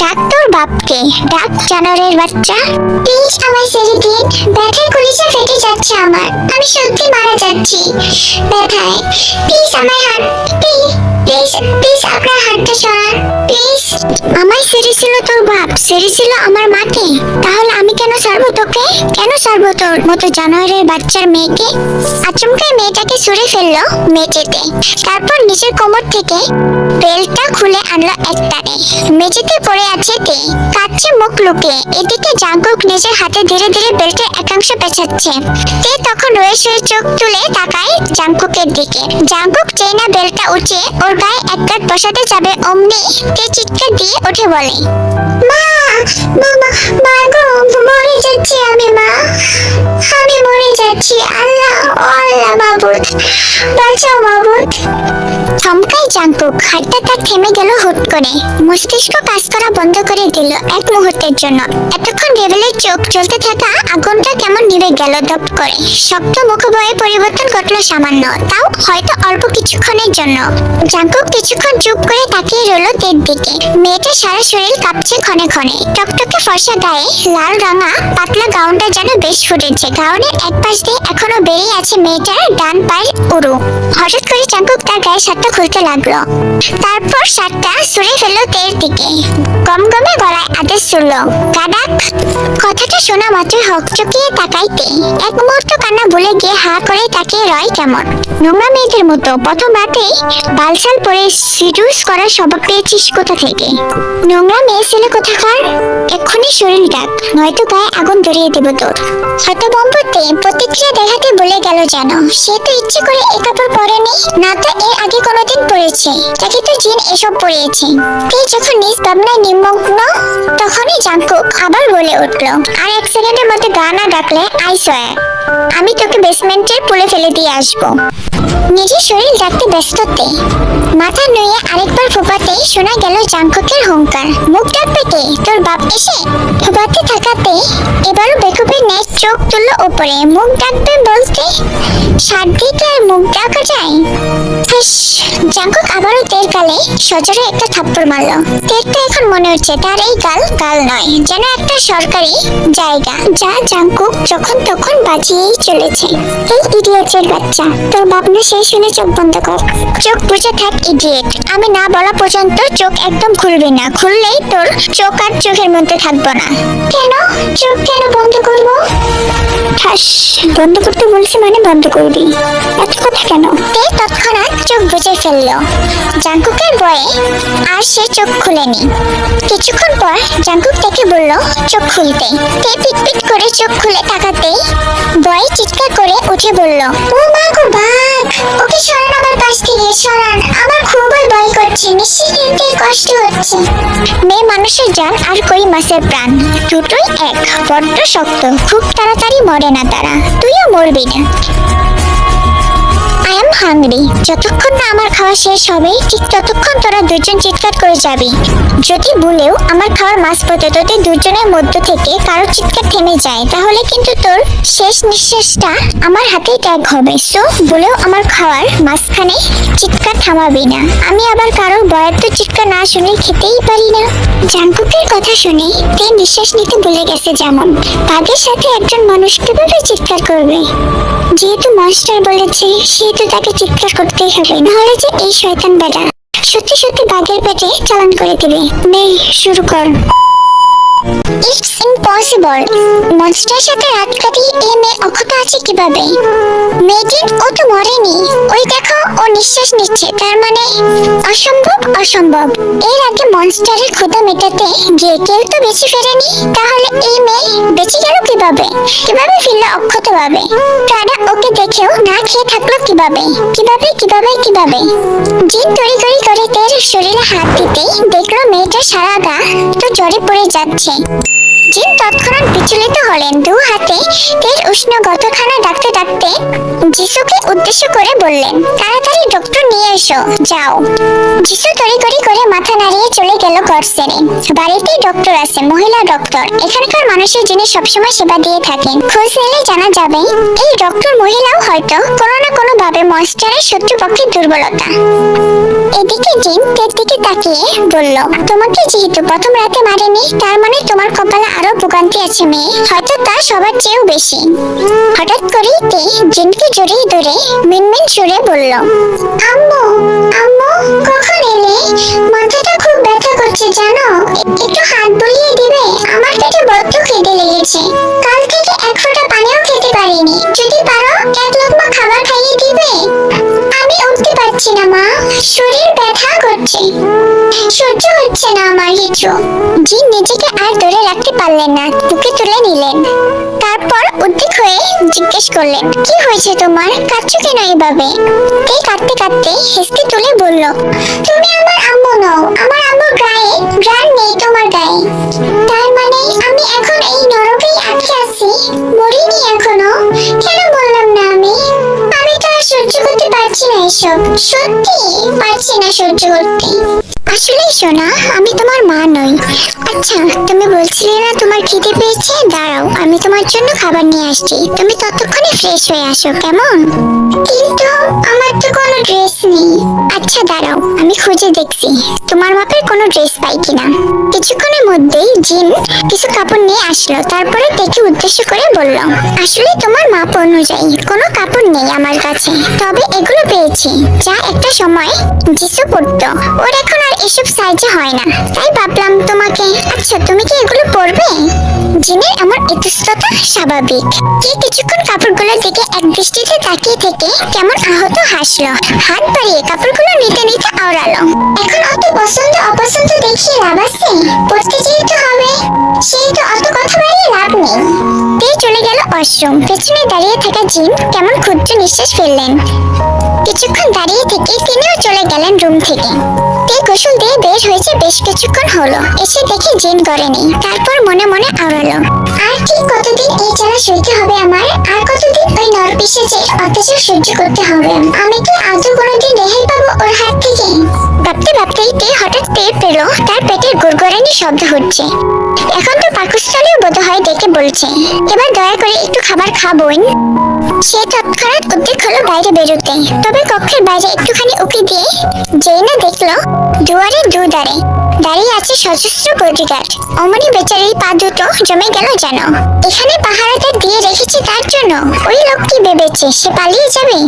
ডাক তোর বাপকে, ডাক জানোয়ারের বাচ্চা। প্লিজ আমায় ছেড়ে দিন, ব্যথায় কলিজা ফেটে যাচ্ছে আমার, আমি সত্যি মারা যাচ্ছি ব্যথায়। প্লিজ আমায় হাত, প্লিজ প্লিজ আপনার হাতটা সরান প্লিজ। আমায় ছেড়েছিল তোর বাপ, ছেড়েছিল আমার মাকে, তাহলে আমি কেন ছাড়বো তোকে? কেন ছাড়বো তোর মতো জানোয়ারের বাচ্চার মেয়েকে? আচমকাই মেয়েটাকে ছুঁড়ে ফেললো মেঝেতে, তারপর নিচের কোমর থেকে বেল্টটা খুলে আনলো একটানে। মেঝেতে পড়ে আছে তে, কাঁদছে মুখ লুকিয়ে। এদিকে জাঙ্কুক নিজের হাতে ধীরে ধীরে বেল্টের একাংশ পেঁচাচ্ছে। তে তখন রয়ে শুয়ে চোখ তুলে তাকায় জাঙ্কুকের দিকে। জাঙ্কুক যেই না বেল্টটা উঠিয়ে ওর গায়ে এক গাঁট বসাতে যাবে, অমনি তে চিৎকার দিয়ে উঠে বলে, মা, মামা, মা গো, মরে যাচ্ছি আমি, মা, আমি মরে যাচ্ছি, আল্লাহ, ও আল্লাহ, মাবুদ, বাঁচাও মাবুদ। থমকাই জাঙ্কুক, হাতটা তার থেমে গেল হুট করে। মস্তিষ্ক কাজ করা বন্ধ করে দিল এক মুহূর্তের জন্য। এতক্ষণ রেবেলের চোখ জ্বলতে থাকা আগুনটা কেমন নিভে গেল ধপ করে। শব্দ মুখবয়ে পরিবর্তন ঘটলো সামান্য, তাও হয়তো অল্প কিছুক্ষণের জন্য। জাঙ্কুক কিছুক্ষণ চুপ করে তাকিয়ে রইল তের দিকে। মেয়েটা সারা শরীর কাঁপছে ক্ষণে ক্ষণে। টকটকে ফর্সা গায়ে লাল রাঙা পাতলা গাউনটা যেন বেশ ফুটেছে। গাউনের এক পাশ দিয়ে এখনো বেরিয়ে আছে মেয়েটার ডান পায়ের উরু। হঠাৎ করে জাঙ্কুক তার গায়ে শার্টটা খুলতে লাগলো, তারপর শার্টটা ছুঁড়ে ফেললো তের দিকে। গমগমে গলায় আদেশ ছুড়ল, গাডাক। কথাটা শোনা মাত্রই হকচকিয়ে তাকাইতে এক মুহূর্ত কান্না ভুলে গিয়ে হা করে তাকিয়ে রয় কেমন নোংরা মেয়েদের মতো। প্রথম রাতেই বালসাল পরে সিডুস করার স্বভাব পেয়েছিস কোথা থেকে? নোংরা মেয়ে ছেলে কোথাকার, এক্ষুনি শরীর ডাক, নয়তো গায়ে আগুন ধরিয়ে দেব তোর। হতভম্বতে প্রতিক্রিয়া দেখাতে বলে গেল যেন। সে তো ইচ্ছে করে এ কাপড় পরেনি, না তো এর আগে কোনোদিন পরেছে, তাকে তো জিন এসব পরিয়েছে। তুই যখন নিজ ভাবনায় নিমগ্ন, তখনই জাঙ্কুক আবার বলে উঠল, আর এক সেকেন্ডের মধ্যে গা না ডাকলে আই সোয়ার আমি তোকে বেসমেন্টের পুলে ফেলে দিয়ে আসবো। নিজের শরীর ডাকতে ব্যস্ততে মাথা নুয়ে আরেকবার ফোপাতেই শোনা গেল জাঙ্কুকের হুঙ্কার, মুখ ডাকবে কে? তোর বাপ এসে। ফোপাতে থাকাতে এবারও বেকুবের ন্যায় চোখ তুললো ওপরে। মুখ ডাকবে বলতে শার্ট দিয়ে কি আর মুখ ডাকা যায়? জাঙ্কুক আবারও তের গালে সজোরে একটা থাপ্পড় মারলো। তের তো এখন মনে হচ্ছে তার এই গাল গাল নয়, যেন একটা সরকারি জায়গা, যা জাঙ্কুক যখন তখন বাজিয়েই চলেছে। এই ইডিয়েটের বাচ্চা, তোর ভাবনা শেষ হলে চোখ বন্ধ কর। চোখ বুঝে থাক ইডিয়েট, আমি না বলা পর্যন্ত চোখ একদম খুলবি না, খুললেই তোর চোখ আর চোখের মধ্যে থাকবো না। কেন চোখ কেন বন্ধ করবো? ঠাস, বন্ধ করতে বলছি মানে বন্ধ করবি, এত কথা কেন? তে তৎক্ষণাৎ চোখ বুঝে ফেললো। জাঙ্কুকের ভয়ে আর সে চোখ খুলেনি। কিছুক্ষণ পর জাঙ্কুক তাকে বলল চোখ খুলতে। তে পিটপিট করে চোখ খুলে তাকাতেই ভয়ে চিৎকার করে উঠে বলল, ও মা গো বাঘ, ওকে সরান আমার পাশ থেকে, সরান, আমার খুবই ভয় করছে, নিশ্চয়ই নিতে কষ্ট হচ্ছে। মেয়ে মানুষের জান আর কই মাছের প্রাণ, দুটোই এক, বড্ড শক্ত, খুব তাড়াতাড়ি মরে না তারা, তুইও মরবি না। I am hungry. যতক্ষণ না আমার খাওয়া শেষ হবে ঠিক ততক্ষণ তোরা দুজন চিৎকার করে যাবি। যদি ভুলেও আমার খাওয়ার মাছ পতাতোদের দুজনের মধ্য থেকে কারো চিৎকার থেমে যায় তাহলে কিন্তু তোর শেষ নিঃশ্বাসটা আমার হাতেই ত্যাগ হবে। সো ভুলেও আমার খাওয়ার মাঝখানে চিৎকার থামাবি না। আমি আবার কারোর বয়াদ্দ চিৎকার না শুনে খেতেই পারি না। জাংকুকের কথা শুনে তে নিঃশ্বাস নিতে ভুলে গেছে। যেমন বাঘের সাথে একজন মানুষ কিভাবে চিৎকার করবে? যেহেতু মনস্টার বলেছে সেহেতু তাকে চিৎকার করতেই হবে, নাহলে যে এই শয়তান বেটা সত্যি সত্যি বাঘের পেটে চালান করে দিবে। নে শুরু কর। It's impossible. মনস্টারের সাথে রাত কাটিয়ে এই মেয়ে অক্ষত আছে কিভাবে? মেয়েটির ও তো মরেনি। ওই দেখো ও নিঃশ্বাস নিচ্ছে, তার মানে অসম্ভব অসম্ভব। এর আগে মনস্টারের ক্ষুধা মেটাতে গিয়ে কেউ তো বেঁচে ফেরেনি, তাহলে এই মেয়ে বেঁচে গেল কিভাবে? কিভাবে ফিরল অক্ষত ভাবে? তারা ওকে দেখেও না খেয়ে থাকলো কিভাবে? কিভাবে কিভাবে কিভাবে? জিন তড়িঘড়ি করে তের শরীরে হাত দিতেই দেখলো মেয়েটার সারা গা তো জ্বরে পড়ে যাচ্ছে। জিন তৎক্ষণাৎ বিচলিত হলেন। দু হাতে তের উষ্ণ গতখানা ডাকতে ডাকতে যিশুকে উদ্দেশ্য করে বললেন, তাড়াতাড়ি ডক্টর নিয়ে এসো, যাও। যিশু তড়িঘড়ি করে মাথা নাড়িয়ে চলে গেল ঘর ছেড়ে। বাড়িতেই ডক্টর আছে, মহিলা ডক্টর। এখানকার মানুষের যিনি সবসময় সেবা দিয়ে থাকেন। খোঁজ নিলে জানা যাবে এই ডক্টর মহিলাও হয়তো কোনো না কোনো ভাবে মনস্টারের শত্রুপক্ষের দুর্বলতা। এদিকে জিন তের দিকে তাকিয়ে বলল, তোমাকে যেহেতু প্রথম রাতে মারেনি, তার মানে তোমার কপালে আরো ভোগান্তি আছে মেয়ে, হয়তো তা সবার চেয়েও বেশি। হঠাৎ করেই তে জিনকে জড়িয়ে ধরে মিনমিন সুরে বলল, আম্মু আম্মু কখন এলে? মাথাটা খুব ব্যথা করছে জানো, একটু হাত বুলিয়ে দিবে? আমার পেটে বড্ড খিদে লেগেছে, কাল থেকে এক ফোঁটা পানিও খেতে পারিনি, যদি পারো এক লোকমা খাবার খাইয়ে দিবে? আমি উঠতে পারছি না মা, শরীর ব্যথা করছে, সহ্য হচ্ছে না আমার কিছু। জিন নিজেকে আর ধরে রাখতে পারলেন না, বুকে তুলে নিলেন। তারপর উদ্বিগ্ন হয়ে জিজ্ঞেস করলেন, কি হয়েছে তোমার? কাঁদছো কেন এভাবে? তে কাঁদতে কাঁদতে হেসতে তুলে বলল, তুমি আমার আম্মু নও, আমার আম্মুর গায়ে ঘ্রাণ নেই তোমার গায়ে। তার মানে আমি এখন এই নরকেই আটকে আছি, মরিনি এখনো? কেন বললাম না আমি? আমি তো আর সহ্য করতে পারছি না এসব, সত্যি পারছি না সহ্য করতে। আসলে সোনা, আমি তোমার মা নই। আচ্ছা, তুমি বলছিলে না তোমার খিদে পেয়েছে? দাঁড়াও, আমি তোমার জন্য খাবার নিয়ে আসছি, তুমি ততক্ষণে ফ্রেশ হয়ে আসো, কেমন? কিন্তু আমার তো কোনো ড্রেস নেই। আচ্ছা দাঁড়াও, আমি খুঁজে দেখছি তোমার মাপের কোনো ড্রেস পাই কিনা। কিছুক্ষণের মধ্যেই জিন কিছু কাপড় নিয়ে আসলো। তারপরে তেকে উদ্দেশ্য করে বলল, আসলে তোমার মাপ অনুযায়ী কোনো কাপড় নেই আমার কাছে, তবে এগুলো পেয়েছি যা একটা সময় যিশু পরতো। ওর এখন আর এসব সাইজে হয় না, তাই ভাবলাম তোমাকে। আচ্ছা, তুমি কি এগুলো পরবে? জিনের এমন ইতস্ততা স্বাভাবিক। কে কিছুক্ষণ কাপড়গুলোর দিকে এক দৃষ্টিতে তাকিয়ে থেকে কেমন আহত হাসলো। হাত বাড়িয়ে কাপড়গুলো নিতে নিতে আওড়ালো, এখন অত পছন্দ অপছন্দ দেখিয়ে লাভ আছে? পড়তে যেহেতু হবে সেহেতু অত কথা বাড়িয়ে লাভ নেই। তে চলে গেল ওয়াশরুম। পেছনে দাঁড়িয়ে থাকা জিন কেমন ক্ষুদ্র নিঃশ্বাস ফেললেন। কিছুক্ষণ দাঁড়িয়ে থেকে তিনিও চলে গেলেন রুম থেকে। তে গোসল দিয়ে বের হয়েছে বেশ কিছুক্ষণ হলো, এসে দেখে জিন করেনি। তারপর মনে মনে আওড়ালো, আর ঠিক কতদিন এই জ্বালা সইতে হবে আমার? আর কতদিন ওই নরপিশাচের অত্যাচার সহ্য করতে হবে? আমি কি আজও কোনোদিন রেহাই পাবো ওর হাত থেকে? ভাবতে ভাবতেই তে হঠাৎ টের পেল তার পেটের গুড়গুড়ানি শব্দ হচ্ছে। এখন তো পাকস্থলীও বোধহয় ডেকে বলছে, এবার দয়া করে একটু খাবার খা বোন। সে তৎক্ষণাৎ উদ্বেগ হলো বাইরে বেরোতে। তবে কক্ষের বাইরে একটুখানি উকি দিয়ে যেই না দেখলো দুয়ারে দুধারে দাঁড়িয়ে আছে সশস্ত্র বডিগার্ড। অমনি বেচারির পা দুটো জমে গেল যেন। এখানে পাহারাদার দিয়ে রেখেছে তার জন্য। ওই লোক কি ভেবেছে সে পালিয়ে যাবে?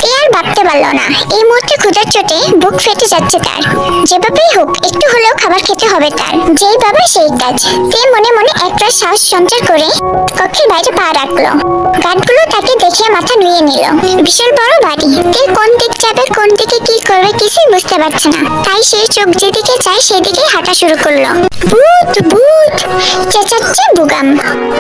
এ আর ভাবতে পারলো না। এই মুহূর্তে ক্ষুধার চোটে বুক ফেটে যাচ্ছে তার। যেভাবেই হোক একটু হলেও খাবার খেতে হবে তার। যেই ভাবে সেই কাজ। তে মনে মনে একটা সাহস সঞ্চার করে কক্ষের বাইরে পা রাখলো। গার্ডগুলো তাকে দেখে মাথা নুয়ে নিল। বিশাল বড় বাড়ি। তে কোন দিক যাবে, কোন দিকে কি করবে কিছুই বুঝতে পারছে না। তাই সে চোখ যেদিকে চায় সেদিকে হাঁটা শুরু করলো। ভূত ভূত চেঁচাচ্ছে বুগাম।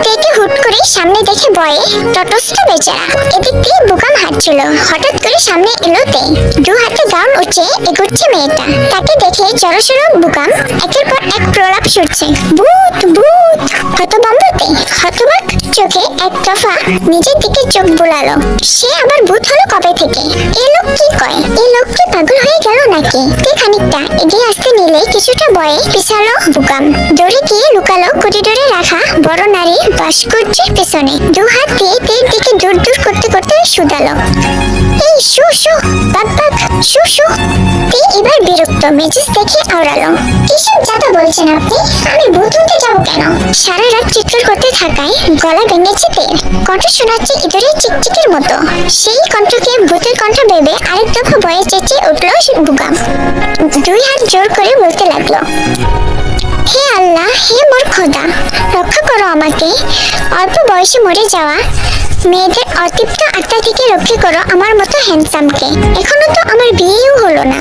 তেকে হুট করে সামনে দেখে ভয়ে তটস্থ বেচারা। এদিক দিয়ে বুগাম হাঁটছিল। হঠাৎ করে সামনে এলো তে। দু হাতে গাউন উঁচে এগোচ্ছে মেয়েটা। তাকে দেখে জড়সড় বুগাম একের পর এক প্রলাপ শুনছে, ভূত ভূত। হতভম্বতে হতবাক চোখে এক দফা নিজের দিকে চোখ বুলালো। সে আবার ভূত হলো কবে থেকে? এই লোক কি কয়? এই লোক কি পাগল হয়ে গেল নাকি? তে খানিকটা এগিয়ে আসতে নিলে কিছুটা ভয়ে পিছালো বুকাম। দৌড়ে গিয়ে লুকালো করিডোরে রাখা বড় নারীর ভাস্কর্যের পেছনে। দু হাত দিয়ে তের দিকে দূর দূর করতে করতে শুধালো, এই শু শু বাক বাক শু শু। তে এবার বিরক্ত মেজাজ দেখে আওড়ালো, কিসব যাতা বলছেন আপনি? আমি ভূত হতে যাবো কেন? সারা রাত চিৎকার করতে থাকায় গলা ভেঙেছে তের। কণ্ঠ শোনাচ্ছে ইঁদুরের চিকচিকের মতো। সেই কণ্ঠকে ভূতের কণ্ঠ ভেবে আরেক দফা ভয়ে চেঁচিয়ে উঠলো বুকাম। দুই হাত জোর করে বলতে লাগলো, হে আল্লাহ, হে মোর খোদা, রক্ষা করো আমাকে। অল্প বয়সে মরে যাওয়া মেয়েদের অতৃপ্ত আত্মা থেকে রক্ষা করো আমার মতো হ্যান্ডসামকে। এখনো তো আমার বিয়েও হলো না।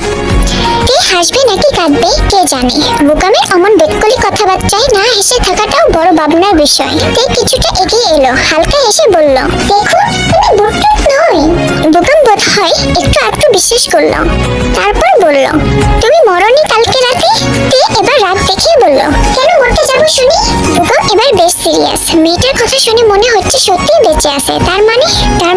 কে হাসবে নাকি কাঁদবে কে জানে। বুকামের অমন বেককলি কথাবার্তায় না হেসে থাকাটাও বড় ভাবনার বিষয়। তে কিছুটা এগিয়ে এলো, হালকা হেসে বলল, দেখুন তুমি ভূত নই। বুকাম বোধ হয় একটু আধটু বিশ্বাস করলো, তারপর বলল, তুমি মরনি কালকে রাতে? তে এবার রাত দেখিয়ে বলল, কেন মরতে যাবো শুনি? বুকাম এবার বেশ সিরিয়াস। মেয়েটার কথা শুনে মনে হচ্ছে সত্যিই বেঁচে আছে। তার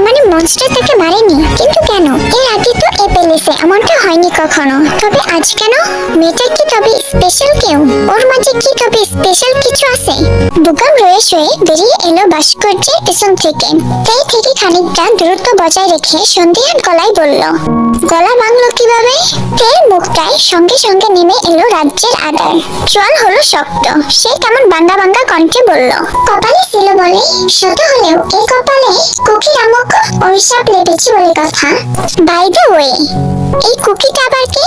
মানে মনস্টার তাকে মারেনি। কিন্তু কেন? এর আগে তো এ পেলেছে এমনটা হয়নি কখনো। তবে আজ কেন? মেয়েটা কি তবে স্পেশাল কেউ? ওর মাঝে কি তবে স্পেশাল কিছু আছে? বুকাম রয়ে শুয়ে বেরিয়ে এলো ভাস্কর্যের পেছন থেকে। তাই থেকে খানিকটা দূরত্ব বজায় রেখে সন্দেহান গলায় বলল, গলা ভাঙলো কিভাবে? তের মুখটায় সঙ্গে সঙ্গে নেমে এলো রাজ্যের আদার। চোয়াল হলো শক্ত। সে কেমন বাঙ্গা বাঙ্গা কণ্ঠে বলল, কপালে ছিল বলে শত হলেও এই কপালে কুকি নামক অভিশাপ লেগেছে বলে কথা। বাই দ্য ওয়ে, এই কুকিটা আবার কে?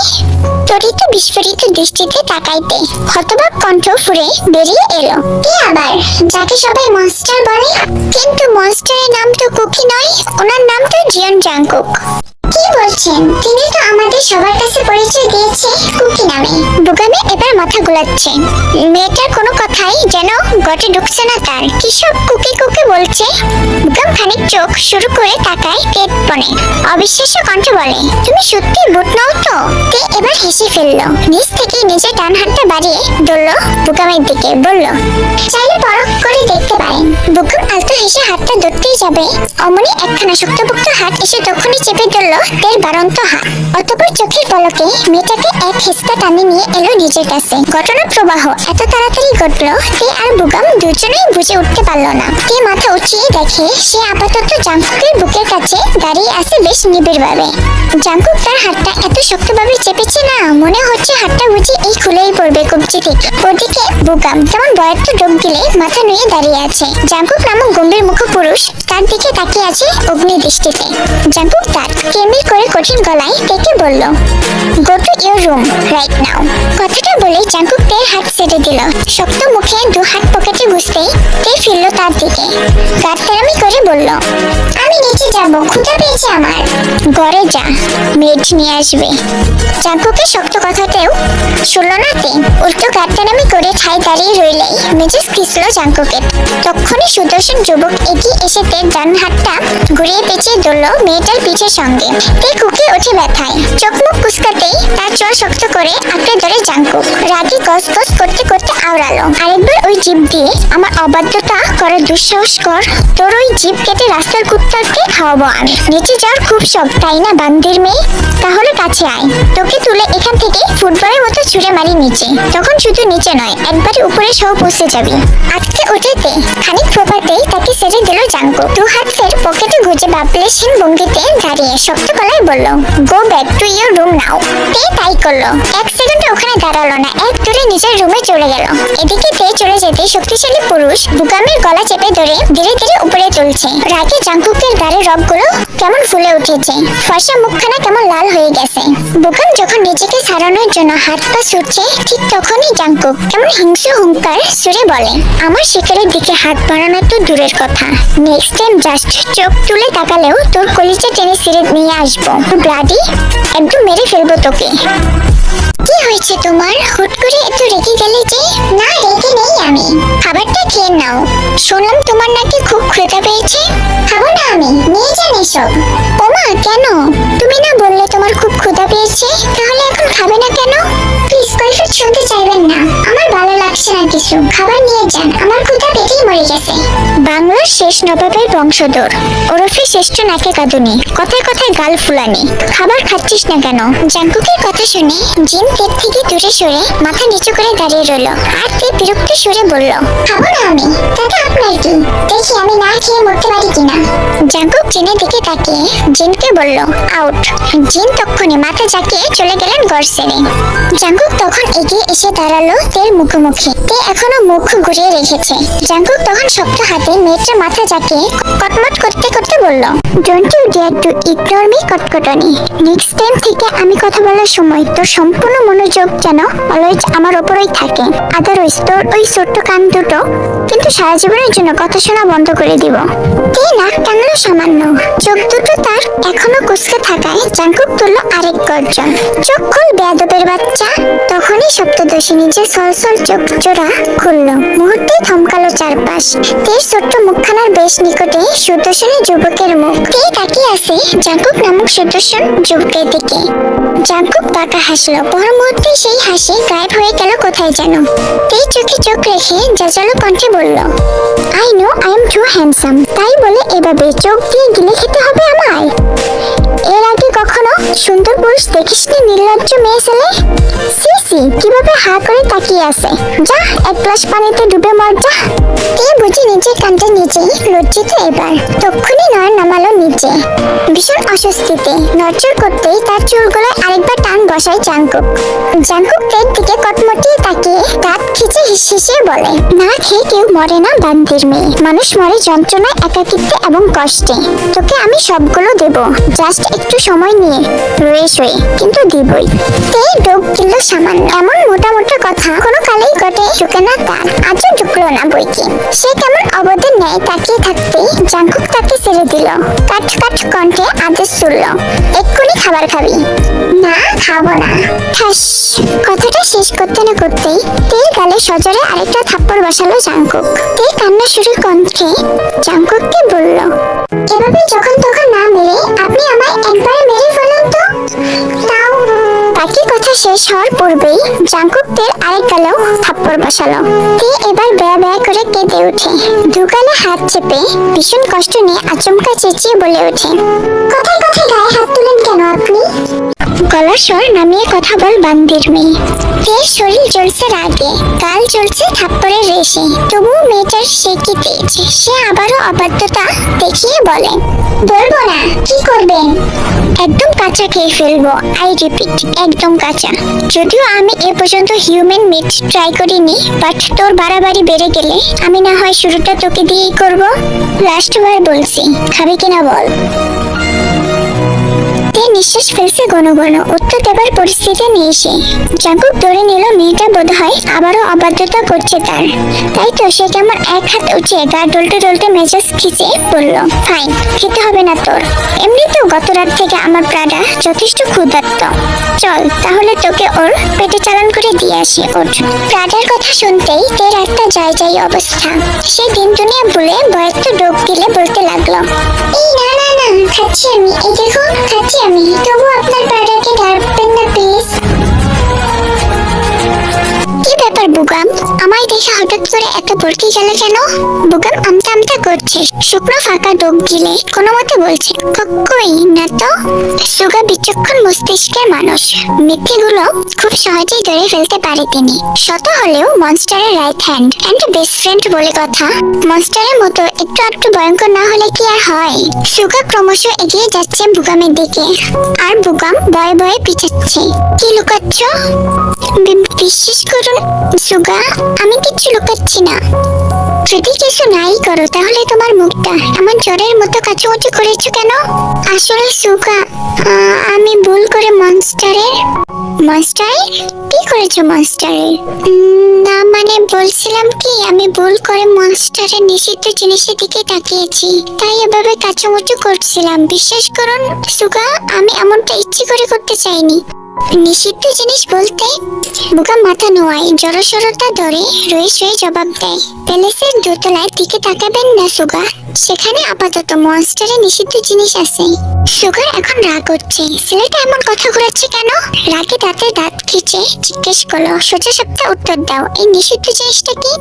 তরিত বিস্ফোরিত দৃষ্টিতে তাকাইতে হতবাক কণ্ঠ ফুরে বেরিয়ে এলো, কে আবার? যাকে সবাই মনস্টার বলে। কিন্তু মনস্টারের নাম তো কুকি নয়, ওনার নাম তো জিয়ন জাংকুক। কি বলছেন? তিনি তো আমাদের সবার কাছে পরিচয় দিয়েছে কুকি নামে। বুকামে এবার মাথা গুলাচ্ছে। মেয়েটার কোনো কথাই যেন গটে ঢুকছে না তার। কি সব কুকি কুকি বলছে? বুকাম খানিক চোখ শুরু করে তাকায় তের পনে। অবিশ্বাস্য কণ্ঠে বলে, তুমি সত্যি ভূত নও তো? তে এবার হেসে ফেললো। নিজ থেকে নিজের ডান হাতটা বাড়িয়ে ধরল বুকামের দিকে, বলল, চাইলে পরখ করে দেখতে পারেন। বুকাম আলতো হেসে হাতটা ধরতেই যাবে, অমনি একখানা শক্তপোক্ত হাত এসে তখনই চেপে ধরল তের বাড়ন্ত হাত। অতঃপর চোখের পলকে মেয়েটাকে এক হিসকা টানে নিয়ে এলো নিজের কাছে। ঘটনা প্রবাহ এত তাড়াতাড়ি ঘটলো তে আর বুকাম দুজনেই বুঝে উঠতে পারলো না। তে মাথা উঁচিয়ে দেখে সে আপাতত জাংকুকের বুকের কাছে দাঁড়িয়ে আছে বেশ নিবিড়ভাবে। জাংকুক তার হাতটা এত শক্তভাবে চেপেছে না, মনে হচ্ছে হাতটা বুঝি এই খুলেই পড়বে কবজি থেকে। ওদিকে বুকাম তেমন বয়াত্ত ডোক গিলে মাথা নুয়ে দাঁড়িয়ে আছে। জাংকুক নামক গম্ভীর মুখ পুরুষ তার দিকে তাকিয়ে আছে অগ্নি দৃষ্টিতে। জাংকুক তার কেমির করে কঠিন গলায় ডেকে বলল, go to your room right now. কথাটা বলে জাংকুক তের হাত ছেড়ে দিল। শক্ত মুখে দু হাত পকেটে গুজতেই তে ফিরল তার দিকে। গাড়তেরামি করে বলল, আমি নিচে যাবো, ক্ষুধা পেয়েছে আমার। ঘরে যা, মেড নিয়ে আসবে। জাংকুকের শক্ত কথাতেও শুনল না তে। উল্টো গাড়তেরামি করে ঠাই দাঁড়িয়ে রইলেই মেজাজ খিসল জাংকুকের। তখনই সুদর্শন যুবক এগিয়ে এসে তের ডান হাতটা ঘুরিয়ে পেঁচিয়ে ধরল মেয়েটার পিঠের সঙ্গে। তে কুকি ওঠে ব্যথায়। চোখ মুখ কুচকাতেই তার চোর শক্ত করে আঁকড়ে ধরে জাংকুক। রাগে গস গস করতে করতে আওড়ালো, আরেকবার ওই জিভ দিয়ে আমার অবাধ্যতা করার দুঃসাহস কর। তোর ওই জিভ কেটে রাস্তার কুত্তাকে খাওয়াবো আমি। নিচে যাওয়ার খুব শখ তাই না বান্দির মেয়ে? তাহলে কাছে আয়, তোকে তুলে এখান থেকে ফুটবলের মতো ছুঁড়ে মারি নিচে। তখন শুধু নিচে নয়, একবারে উপরে সহ পৌঁছে যাবি। আজকে উঠেতে খানিক ফোপাতেই তাকে ছেড়ে দিল জাংকুক। দু হাতের পকেটে গুজে বাবলেশহীন ভঙ্গিতে দাঁড়িয়ে শক্ত গলায় বলল, go back to your room now. তে তাই করলো। এক সেকেন্ডে ওখানে দাঁড়ালো না, এক দূরে নিজের রুমে চলে গেল। এদিকে তে চলে যেতে শক্তিশালী পুরুষ বুকামের গলা চেপে ধরে ধীরে ধীরে উপরে তুলছে। রাগে জাংকুকের গাড়ির রগগুলো কেমন ফুলে উঠেছে, ফর্সা মুখখানা কেমন লাল হয়ে গেছে। বুকাম যখন নিজেকে ছাড়ানোর জন্য হাত পা ছুটছে, ঠিক তখনই জাংকুক কেমন হিংস্র হুঙ্কার সুরে বলে, আমার শিকারের দিকে হাত বাড়ানো তো দূরের কথা, নেক্সট টাইম জাস্ট চোখ তুলে তাকালেও তোর কলিজা টেনে ছিঁড়ে নিয়ে আসবো। ব্লাডি, একদম মেরে ফেলবো তোকে। কি হয়েছে তোমার? হুট করে এত রেগে গেলে যে? না রেগে নেই আমি। খাবারটা খেয়ে নাও। শুনলাম তোমার নাকি খুব ক্ষুধা পেয়েছে। খাবো না আমি, নিয়ে যান এসব। ওমা কেন? তুমি না বললে তোমার খুব ক্ষুধা পেয়েছে? তাহলে এখন খাবে না কেন? প্লিজ কৈফিয়ত শুনতে চাইবেন না। কিছু খাবার নিয়ে যান, আমার ক্ষুধা পেটেই মরে গেছে। বাংলার শেষ নবাবের বংশধর ওরফে শ্রেষ্ঠ নাকে কাঁদুনি, কথায় কথায় গাল ফুলানি, খাবার খাচ্ছিস না কেন? জাঙ্কুকের কথা শুনে জিন তের থেকে দূরে সরে মাথা নিচু করে দাঁড়িয়ে রইল। আর তে বিরক্ত সুরে বলল, খাবো না আমি, তাতে আপনার কি? দেখি আমি না খেয়ে মরতে পারি কিনা। জাঙ্কুক জিনের দিকে তাকিয়ে জিনকে বলল, আউট। জিন তক্ষুনি মাথা ঝাঁকিয়ে চলে গেলেন ঘর ছেড়ে। জাঙ্কুক তখন এগিয়ে এসে দাঁড়ালো তের মুখোমুখি। তে এখনো মুখ ঘুরিয়ে রেখেছে। জাঙ্কুক তখন শক্ত হাতে মেয়েটার মাথা ঝাঁকিয়ে কটমট করতে করতে বলল, don't you dare to ignore me কটকটনি। নেক্সট টাইম থেকে আমি কথা বলার সময় তোর সম্পূর্ণ মনোযোগ যেন অলওয়েজ আমার ওপরেই থাকে। আদারওয়াইজ তোর ওই ছোট্ট কান দুটো কিন্তু সারা জীবনের জন্য কথা শোনা বন্ধ করে দিব। তে নাক টানলো সামান্য। চোখ দুটো তার এখনো কুচকে থাকায় জাঙ্কুক তুললো আরেক গর্জন, চোখ খুল বেয়াদবের বাচ্চা। তখনই সপ্তদশী নিজের সলসল চোখ জোড়া খুললো। মুহূর্তে থমকালো চারপাশ। তের ছোট্ট মুখখানার বেশ নিকটে সুদর্শনী যুবকের মুখ। তে তাকিয়ে আছে জাঙ্কুক নামক সুদর্শন যুবকের দিকে। জাঙ্কুক বাঁকা হাসলো, পর মুহূর্তে সেই হাসি গায়েব হয়ে গেল কোথায় যেন। তে চোখে চোখ রেখে জাজালো কণ্ঠে বলল, I know I am too handsome, তাই বলে এভাবে চোখ দিয়ে গিলে খেতে হবে আমায়? এর আগে কখনো সুন্দর পুরুষ দেখিসনি নির্লজ্জ মেয়ে ছেলে? সি সি, কিভাবে হা করে তাকিয়ে আছে। যা এক গ্লাস পানিতে ডুবে মর যা। তে বুঝি নিজের কানটা নিজেই লজ্জিত এবার। তক্ষুনি নয়ন নামালো নিচে ভীষণ অস্বস্তিতে। নড়চড় করতেই তার চুলগুলোয় আরেকবার টান বসায় জাঙ্কুক। জাঙ্কুক তের দিকে কটমটিয়ে তাকিয়ে দাঁত খিচে হিসিয়ে বলে, না খেয়ে কেউ মরে না বান্দির মেয়ে, মানুষ মরে যন্ত্রণায়, একাকিত্বে এবং কষ্টে। তোকে আমি সবগুলো দেব, জাস্ট একটু সময় নিয়ে রয়ে শোয়ে, কিন্তু দিবই। তে ডোক দিল সামান্য। এমন মোটা মোটা কথা কোনো কালেই ঘটে ঢুকে না তার, আজও ঢুকলো না বইকে। সে কেমন অবদের ন্যায় তাকিয়ে থাকতেই জাঙ্কুক তাকে ছেড়ে দিল। কাঠ কাঠ কণ্ঠে আদেশ ছুড়ল, এক্ষুনি খাবার খাবি। না খাবো না। ঠাস। কথাটা শেষ করতে না করতেই তের গালে সজোরে আরেকটা থাপ্পড় বসালো জাঙ্কুক। তে কান্না শুরুর কণ্ঠে জাঙ্কুককে বলল, এভাবে যখন তখন না মেরে আপনি আমায় একবারে মেরে ফেলুন তো। তাও। বাকি কথা শেষ হওয়ার পূর্বেই জাঙ্কুক তের আরেক গালেও থাপ্পড় বসালো। তে এবার বেয়া বেয়া করে কেঁদে ওঠে। দুগালে হাত চেপে ভীষণ কষ্ট নিয়ে আচমকা চেঁচিয়ে বলে ওঠে, কথায় কথায় গায়ে হাত তুলেন কেন আপনি? গলার স্বর নামিয়ে কথা বল বান্দির মেয়ে। তের শরীর জ্বলছে রাগে, গাল জ্বলছে থাপ্পড়ের রেশে। তবুও মেয়েটার সে কি তেজ। সে আবারও অবাধ্যতা দেখিয়ে বলে, বলবো না, কি করবেন? একদম কাঁচা খেয়ে ফেলবো, আই রিপিট, একদম কাঁচা। যদিও আমি এ পর্যন্ত হিউম্যান মিট ট্রাই করিনি, বাট তোর বাড়াবাড়ি বেড়ে গেলে আমি না হয় শুরুটা তোকে দিয়েই করবো। লাস্ট বার বলছি, খাবি কিনা বল। নিঃশ্বাস ফেলছে ঘন ঘন। উত্তর দেবার পরিস্থিতি নেই সে। জাঙ্কুক ধরে নিল মেয়েটা বোধহয় আবারও অবাধ্যতা করছে তার। তাই তো সে কেমন এক হাত উঁচিয়ে গা ডলতে ডলতে মেজাজ খিচে বলল, ফাইন, খেতে হবে না তোর। এমনিতেও গত রাত থেকে আমার প্রাণা যথেষ্ট ক্ষুধার্ত। চল তাহলে তোকে ওর পেটে চালান করে দিয়ে আসি। ওঠ। প্রাডার কথা শুনতেই তের একটা যাই অবস্থা। সে দিন দুনিয়া ভুলে বয়স্ত ডোক দিলে বলতে লাগলো, এই না না না, খাচ্ছি আমি, এই দেখো খাচ্ছি আমি, তবু আপনার প্রাডাকে ডাকবেন না প্লিজ। কি ব্যাপার বুগাম, আমায় দেখে হঠাৎ করে এত ভরকি গেল কেন? বুগাম আমতা আমতা করছে, শুকনো ফাঁকা ডোক গিলে কোনো মতে বলছে, কই না তো। সুগা বিচক্ষণ মস্তিষ্কের মানুষ, মিথ্যেগুলো খুব সহজেই ধরে ফেলতে পারে তিনি। শত হলেও মনস্টারের right hand and best friend বলে কথা। মনস্টারের মতো একটু একটু ভয়ঙ্কর না হলে কি আর হয়? সুগা ক্রমশ এগিয়ে যাচ্ছে বুগামের দিকে, আর বুগাম ভয়ে ভয়ে পিছাচ্ছে। কি লুকাচ্ছ? বিশ্বাস করুন সুগা, আমি কিচ্ছু লুকাচ্ছি না। যদি কিছু নাই করো তাহলে তোমার মুখটা এমন জ্বরের মতো কাচুমাচু করেছো কেন? আসলে সুগা, আমি ভুল করে মনস্টারের কি করেছো মনস্টারের? না মানে বলছিলাম কি, আমি ভুল করে মনস্টারের নিষিদ্ধ জিনিসের দিকে তাকিয়েছি, তাই এভাবে কাচুমাচু করছিলাম। বিশ্বাস করুন সুগা, আমি এমনটা ইচ্ছে করে করতে চাইনি। নিষিদ্ধ জিনিস বলতে বুকা মাথা নোয়ায় জড়সড়তা ধরে রয়ে রয়ে জবাব দেয়, প্যালেসের দোতলায় দিকে তাকাবেন না সুগা, সেখানে আপাতত মনস্টারে নিষিদ্ধ জিনিস আছে। সুগার এখন রাগ হচ্ছে, ছেলেটা এমন কথা ঘুরাচ্ছে কেন? রাগে দাঁতে দাঁত খিচে জিজ্ঞেস করলো, সোজা সাপটা উত্তর দাও, এই নিষিদ্ধ জিনিসটা কি?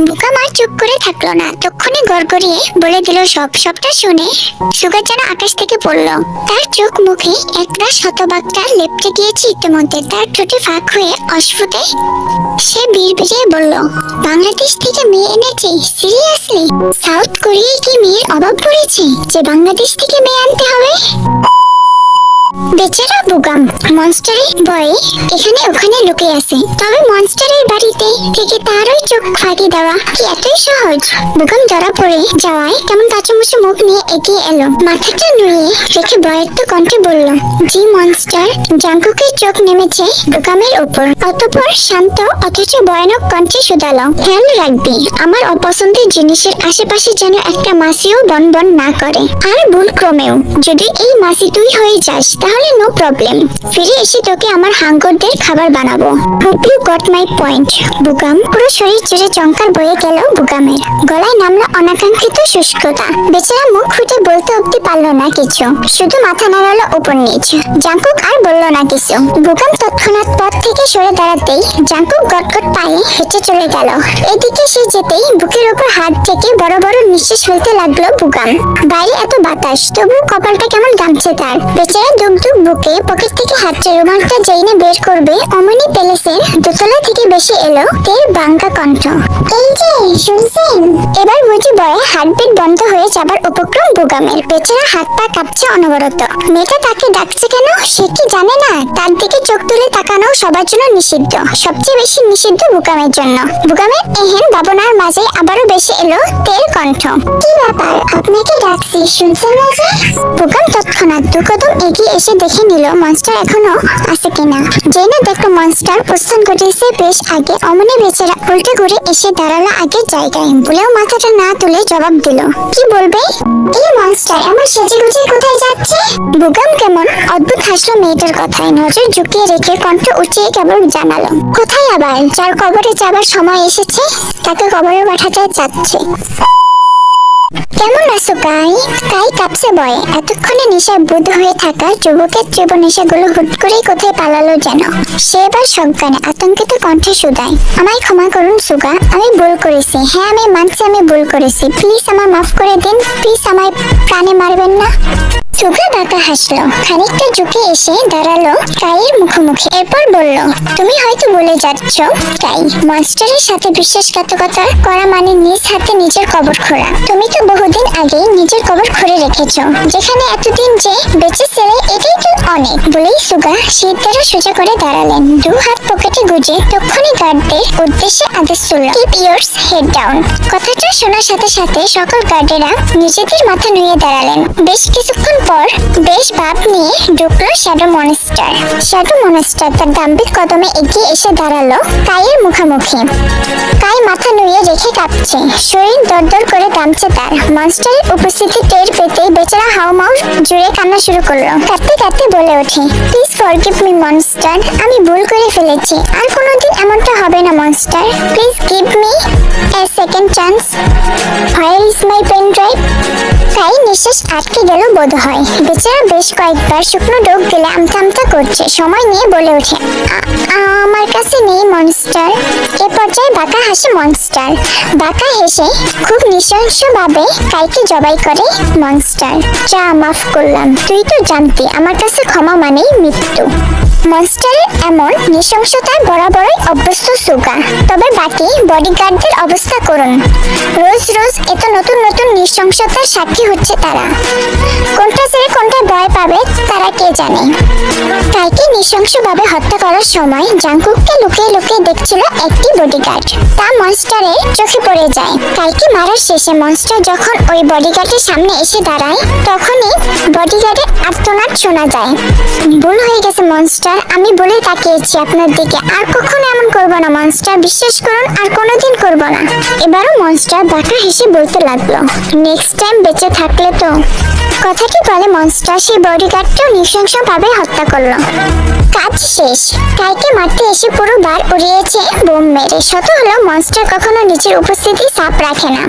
বুকা মা চুপ করে থাকলো না, তক্ষুনি গড়গড়িয়ে বলে দিল সবটা শুনে সুগার যেন আকাশ থেকে পড়লো। তার চোখ মুখে একরাশ হতবাকটা লেপটে গিয়েছে ইতিমধ্যে, তার ঠোঁটে ফাঁক হয়ে অস্ফুটে সে বিড়বিড়িয়ে বলল, বাংলাদেশ থেকে মেয়ে এনেছে? সিরিয়াসলি? সাউথ কোরিয়ায় কি মেয়ের অভাব পড়েছে যে বাংলাদেশ থেকে মেয়ে আনতে হবে? বেচারা বুগাম মনস্টারের ভয়ে এখানে ওখানে লুকে আছে, তবে মনস্টারের বাড়িতে থেকে তারই চোখ ফাঁকি দেওয়া কি এতই সহজ? বুগাম ধরা পড়ে যাওয়ায় কেমন কাচুমুচু মুখ নিয়ে এগিয়ে এলো, মাথাটা নুয়ে রেখে ভয়ার্ত কণ্ঠে বলল, জি মনস্টার। জাঙ্কুকের চোখ নেমেছে বুগামের উপর, অতঃপর শান্ত অথচ ভয়ানক কণ্ঠে শুধালো, খেয়াল রাখবি আমার অপছন্দের জিনিসের আশেপাশে যেন একটা মাছিও বনবন না করে, আর ভুল ক্রমেও যদি এই মাছি তুই হয়ে যাস তাহলে নো প্রবলেম, ফিরে এসে তোকে আমার হাঙ্গরদের খাবার বানাবো। Hope you got my point. বুগাম পুরো শরীর জুড়ে চমকার বয়ে গেল বুগামের, গলায় নামলো অনাকাঙ্ক্ষিত শুষ্কতা। বেচারা মুখ ফুটে বলতে অব্দি পারলো না কিছু, শুধু মাথা নাড়ালো উপর নিচ। জাঙ্কুক আর বলল না কিছু। বুগাম তৎক্ষণাৎ পথ থেকে সরে দাঁড়াতেই জাঙ্কুক গটগট পায়ে হেঁটে চলে গেল। এদিকে সে যেতেই বুকের উপর হাত থেকে বড় বড় নিঃশ্বাস ফেলতে লাগলো বুগাম। বাইরে এত বাতাস, তবু কপালটা কেমন গামছে তার। বেচারা দুগ বুকে পকেট থেকে হাতের রুমালটা যেইনে বের করবে অমনি প্যালেসের দোতলা থেকে বেশি এলো তের বাঙ্কা কণ্ঠ, এই যে শুনছেন? এবার বুঝি বয়ে হার্টবিট বন্ধ হয়ে যাবার উপক্রম বুগামের। বেচারা হাত পা কাঁপছে অনবরত। মেয়েটা তাকে ডাকছে কেন সে কি জানে না? তার দিকে চোখ তুলে তাকানো সবার জন্য নিষিদ্ধ, সবচেয়ে বেশি নিষিদ্ধ বুগামের জন্য। বুগামের এহেন ভাবনার মাঝে আবারও বেশি এলো তের কণ্ঠ, কি ব্যাপার আপনাকে ডাকছি শুনছেন না যে? বুগাম তৎক্ষণাৎ দু কদম এগিয়ে এসে দেখে নিল মনস্টার এখনো আছে কিনা। যেই না দেখলো মনস্টার প্রস্থান ঘটিয়েছে বেশ আগে, অমনি বেচারা উল্টে ঘুরে এসে দাঁড়ালো আগের জায়গায়। বলেও মাথাটা না তুলে জবাব দিল, কি বলবে? এই মনস্টার আমার সেজে গুজে কোথায় যাচ্ছে? বুগাম কেমন অদ্ভুত হাসলো মেয়েটার কথায়, নজর ঝুঁকিয়ে রেখে কণ্ঠ উঁচিয়ে কেবল জানালো, কোথায় আবার? যার কবরে যাবার সময় এসেছে তাকে কবরে পাঠাতে চাচ্ছে। কেমন আছো কাই? কাই কাঁপছে ভয়ে। এতক্ষণে নেশায় বুধ হয়ে থাকা যুবকের তীব্র নেশাগুলো হুট করেই কোথায় পালালো যেন। সে এবার সজ্ঞানে আতঙ্কিত কণ্ঠে শুধায়, আমায় ক্ষমা করুন সুগা, আমি ভুল করেছি। হ্যাঁ আমি মানছি আমি ভুল করেছি, প্লিজ আমায় মাফ করে দিন, প্লিজ আমায় প্রাণে মারবেন না। সুগা বাঁকা হাসলো, খানিকটা ঝুঁকে এসে দাঁড়ালো কাইয়ের মুখোমুখি। এরপর বলল, তুমি হয়তো বলে যাচ্ছ কাই, মনস্টারের সাথে বিশ্বাসঘাতকতা করা মানে নিজ হাতে নিজের কবর খোঁড়া। তুমি তো বহুদিন আগেই নিজের কবর খুঁড়ে রেখেছো, যেখানে এতদিন যে বেঁচে ছিলে এটাই তো অনেক। বলেই সুগা শীত দ্বারা সোজা করে দাঁড়ালেন, দু হাত পকেটে গুজে তক্ষুনি গার্ডদের উদ্দেশ্যে আদেশ করল, কিপ ইয়োরস হেড ডাউন। কথাটা শোনার সাথে সাথে সকল গার্ডেরা নিজেদের মাথা নুয়ে দাঁড়ালেন। বেশ কিছুক্ষণ পর বেশ ভাব নিয়ে ঢুকলো শ্যাডো মনস্টার। শ্যাডো মনস্টার তার দাম্ভিক কদমে এগিয়ে এসে দাঁড়ালো কাইয়ের মুখোমুখি। কাই মাথা নুয়ে রেখে কাঁপছে, শরীর দরদর করে কাঁপছে তার। মনস্টারের উপস্থিতি টের পেতেই বেচারা হাউমাউ জুড়ে কান্না শুরু করলো। কাঁদতে কাঁদতে বলে ওঠে, প্লিজ ফরগিভ মি মনস্টার, আমি ভুল করে ফেলেছি, আর কোনোদিন এমনটা হবে না monster, please give me a second chance. Where is my pen drive? কাই নিঃশ্বাস আটকে গেল বোধ হয়। বেচারা বেশ কয়েকবার শুকনো ঢোক গেলে আমতা আমতা করছে, সময় নিয়ে বলে ওঠে, আমার কাছে নেই মনস্টার। এ পর্যায়ে বাঁকা হাসে মনস্টার। বাঁকা হেসে খুব নৃশংসভাবে কাইকে জবাই করে মনস্টার, যা মাফ করলাম, তুই তো জানতি আমার কাছে ক্ষমা মানেই মৃত্যু। মনস্টারের এমন নৃশংসতায় বরাবরই অভ্যস্ত সুগা, তবে বাকি বডিগার্ডদের অবস্থা করুন। রোজ রোজ এত নতুন নতুন নৃশংসতার সাক্ষী হচ্ছে তারা, কোনটা ছেড়ে কোনটা ভয় পাবে তারা কে জানে। কাইকে নৃশংসভাবে হত্যা করার সময় জাঙ্কুককে লুকিয়ে লুকিয়ে দেখছিল একটি বডিগার্ড, তা মনস্টারের চোখে পড়ে যায়। কাইকে মারার শেষে মনস্টার যখন ওই বডিগার্ডের সামনে এসে দাঁড়ায় তখনই বডিগার্ডের আর্তনাদ শোনা যায়, ভুল হয়ে গেছে মনস্টার, আমি বলে তাকিয়েছি আপনার দিকে, আর কখনো এমন করবো না মনস্টার, বিশ্বাস করুন আর কোনোদিন করবো না। এবারও মনস্টার বাঁকা হেসে বলতে লাগলো, নেক্সট টাইম বেঁচে থাকলে তো। কথাটি বলে মনস্টার সেই বডিগার্ডকেও নৃশংসভাবে হত্যা করলো। কাজ শেষ। কাইকে মারতে এসে পুরো বার উড়িয়েছে বোম মেরে। শত হলো মনস্টার কখনো নিজের উপস্থিতি সাফ রাখে না।